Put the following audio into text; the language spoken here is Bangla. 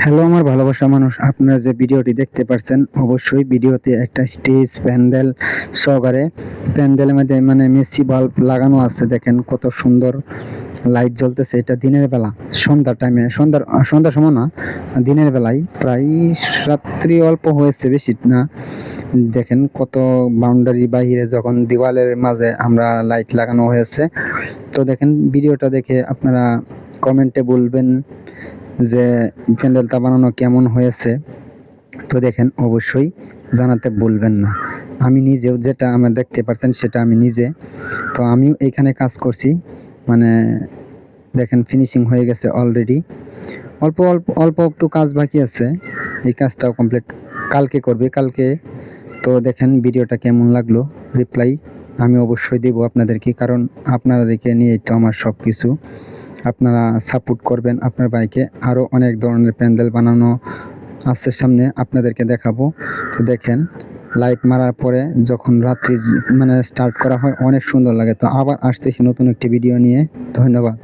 হ্যালো আমার ভালোবাসা মানুষ, আপনারা যে ভিডিওটি দেখতে পাচ্ছেন অবশ্যই ভিডিওতে একটা স্টেজ প্যান্ডেল সহকারে প্যান্ডেলের মধ্যে মানে মেসি বাল্ব লাগানো আছে। দেখেন কত সুন্দর লাইট জ্বলতেছে। এটা দিনের বেলা, সন্ধ্যার টাইমে, সন্ধ্যার সময় না, দিনের বেলায় প্রায় রাত্রি অল্প হয়েছে, বেশি না। দেখেন কত বাউন্ডারি বাহিরে যখন দেওয়ালের মাঝে আমরা লাইট লাগানো হয়েছে। তো দেখেন ভিডিওটা দেখে আপনারা কমেন্টে বলবেন যে প্যান্ডেলটা বানানো কেমন হয়েছে। তো দেখেন অবশ্যই জানাতে ভুলবেন না। আমি নিজেও যেটা আমার দেখতে পাচ্ছেন সেটা আমি নিজে, তো আমিও এইখানে কাজ করছি। মানে দেখেন ফিনিশিং হয়ে গেছে অলরেডি, অল্প অল্প অল্প একটু কাজ বাকি আছে। এই কাজটাও কমপ্লিট কালকে করবে, কালকে। তো দেখেন ভিডিওটা কেমন লাগলো, রিপ্লাই আমি অবশ্যই দেবো আপনাদেরকে, কারণ আপনারা দেখে নিয়েই তো আমার সব কিছু। আপনারা সাপোর্ট করবেন আপনার ভাইকে। আরও অনেক ধরনের প্যান্ডেল বানানো আছে সামনে, আপনাদেরকে দেখাবো। তো দেখেন লাইট মারার পরে যখন রাত্রি মানে স্টার্ট করা হয় অনেক সুন্দর লাগে। তো আবার আসতেছি নতুন একটি ভিডিও নিয়ে। ধন্যবাদ।